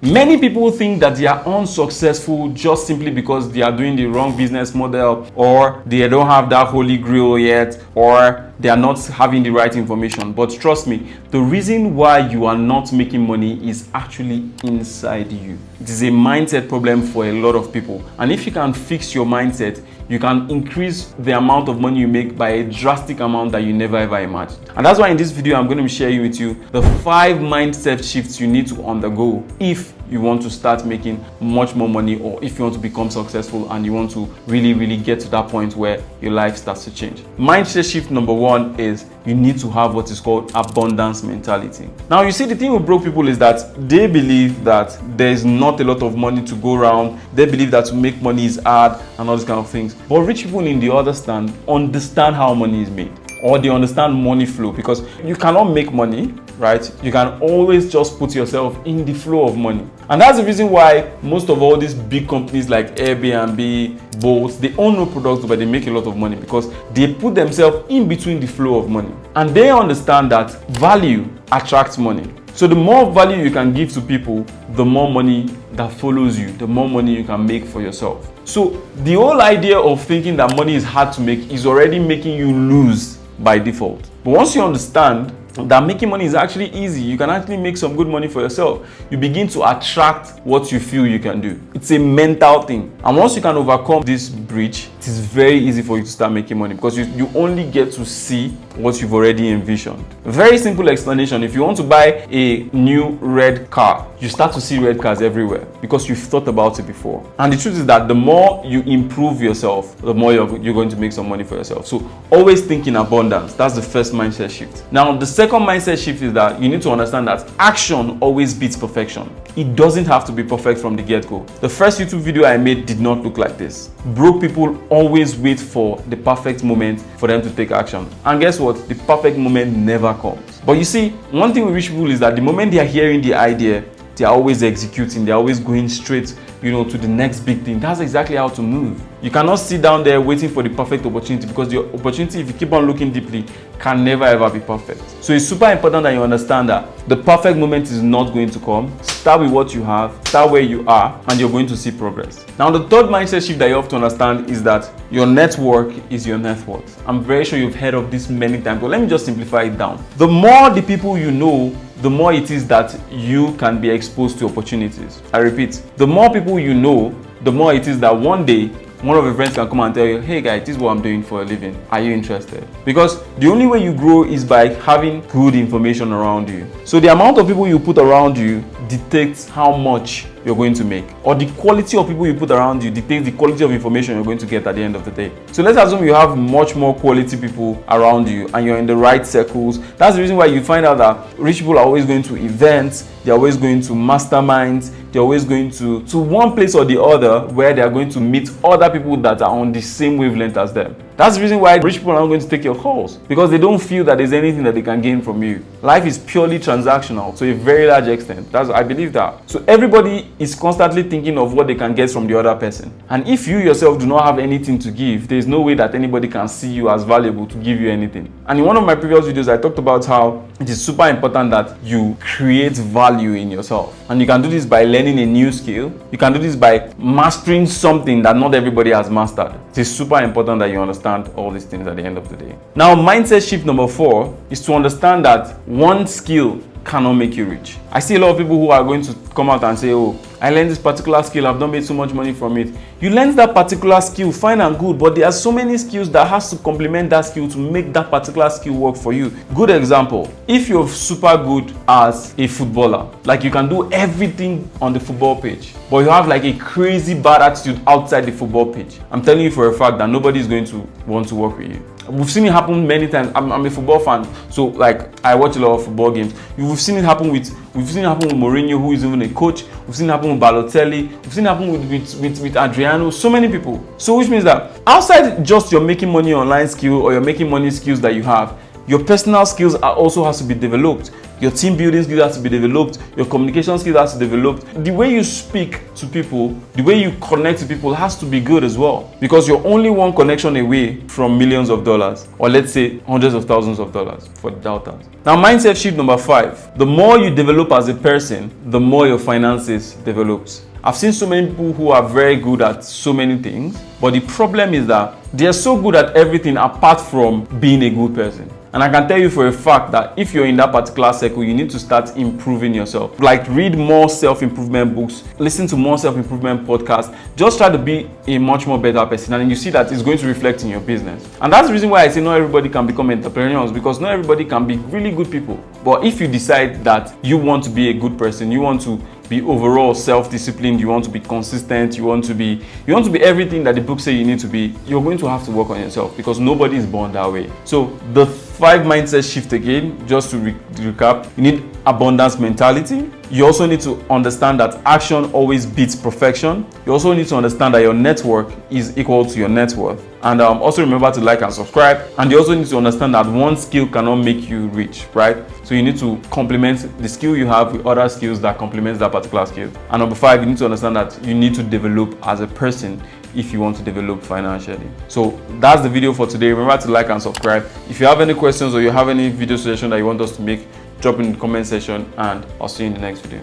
Many people think that they are unsuccessful just simply because they are doing the wrong business model, or they don't have that holy grail yet, or they are not having the right information. But trust me, the reason why you are not making money is actually inside you. It is a mindset problem for a lot of people. And if you can fix your mindset, you can increase the amount of money you make by a drastic amount that you never ever imagined. And that's why in this video, I'm going to be sharing with you the 5 mindset shifts you need to undergo if you want to start making much more money, or if you want to become successful and you want to really get to that point where your life starts to change. Mindset shift number 1 is you need to have what is called abundance mentality. Now, you see, the thing with broke people is that they believe that there is not a lot of money to go around. They believe that to make money is hard and all these kind of things. But rich people, in the other stand, understand how money is made, or they understand money flow, because you cannot make money, right? You can always just put yourself in the flow of money. And that's the reason why most of all these big companies like Airbnb, Bolt, they own no products, but they make a lot of money because they put themselves in between the flow of money. And they understand that value attracts money. So the more value you can give to people, the more money that follows you, the more money you can make for yourself. So the whole idea of thinking that money is hard to make is already making you lose by default. But once you understand that making money is actually easy, you can actually make some good money for yourself, you begin to attract what you feel you can do. It's a mental thing. And once you can overcome this bridge, it is very easy for you to start making money, because you only get to see what you've already envisioned. Very simple explanation. If you want to buy a new red car, you start to see red cars everywhere because you've thought about it before. And the truth is that the more you improve yourself, the more you're going to make some money for yourself. So always think in abundance. That's the first mindset shift. Now, the second mindset shift is that you need to understand that action always beats perfection. It doesn't have to be perfect from the get-go. The first YouTube video I made did not look like this. Broke people always wait for the perfect moment for them to take action. And guess what? The perfect moment never comes. But you see, one thing with rich people is that the moment they are hearing the idea, they are always executing. They are always going straight, to the next big thing. That's exactly how to move. You cannot sit down there waiting for the perfect opportunity, because the opportunity, if you keep on looking deeply, can never ever be perfect. So it's super important that you understand that the perfect moment is not going to come. Start with what you have, start where you are, and you're going to see progress. Now, the third mindset shift that you have to understand is that your network is your net worth. I'm very sure you've heard of this many times, but let me just simplify it down. The more the people you know, the more it is that you can be exposed to opportunities. I repeat, the more people you know, the more it is that one day one of your friends can come and tell you, hey guy, this is what I'm doing for a living. Are you interested? Because the only way you grow is by having good information around you. So the amount of people you put around you dictates how much you're going to make, or the quality of people you put around you dictates the quality of information you're going to get at the end of the day. So let's assume you have much more quality people around you and you're in the right circles. That's the reason why you find out that rich people are always going to events, they're always going to masterminds, they're always going to one place or the other where they are going to meet other people that are on the same wavelength as them. That's the reason why rich people are not going to take your calls, because they don't feel that there's anything that they can gain from you. Life is purely transactional to a very large extent. I believe that. So everybody is constantly thinking of what they can get from the other person. And if you yourself do not have anything to give, there's no way that anybody can see you as valuable to give you anything. And in one of my previous videos, I talked about how it is super important that you create value in yourself. And you can do this by learning a new skill. You can do this by mastering something that not everybody has mastered. It is super important that you understand all these things at the end of the day. Now, mindset shift number 4 is to understand that one skill cannot make you rich. I see a lot of people who are going to come out and say, oh, I learned this particular skill, I've not made so much money from it. You learned that particular skill, fine and good, but there are so many skills that has to complement that skill to make that particular skill work for you. Good example, if you're super good as a footballer, like you can do everything on the football pitch, but you have like a crazy bad attitude outside the football pitch, I'm telling you for a fact that nobody is going to want to work with you. We've seen it happen many times. I'm a football fan, so like I watch a lot of football games. We've seen it happen with Mourinho, who is even a coach. We've seen it happen with Balotelli. We've seen it happen with Adriano. So many people. So which means that outside just your making money online skill or your making money skills that you Your personal skills also has to be developed. Your team building skills has to be developed. Your communication skills has to be developed. The way you speak to people, the way you connect to people has to be good as well. Because you're only one connection away from millions of dollars, or let's say hundreds of thousands of dollars for the doubters. Now, mindset shift number 5. The more you develop as a person, the more your finances develops. I've seen so many people who are very good at so many things, but the problem is that they're so good at everything apart from being a good person. And I can tell you for a fact that if you're in that particular circle, you need to start improving yourself. Like, read more self-improvement books, listen to more self-improvement podcasts. Just try to be a much more better person, and you see that it's going to reflect in your business. And that's the reason why I say not everybody can become entrepreneurs, because not everybody can be really good people. But if you decide that you want to be a good person, you want to be overall self-disciplined, you want to be consistent, you want to be everything that the book say you need to be, you're going to have to work on yourself, because nobody is born that way. So the 5 mindset shift again, just to recap: you need abundance mentality. You also need to understand that action always beats perfection. You also need to understand that your network is equal to your net worth. And also remember to like and subscribe. And you also need to understand that one skill cannot make you rich, right? So you need to complement the skill you have with other skills that complements that particular skill. And number 5, you need to understand that you need to develop as a person if you want to develop financially. So that's the video for today. Remember to like and subscribe. If you have any questions or you have any video suggestion that you want us to make, drop in the comment section, and I'll see you in the next video.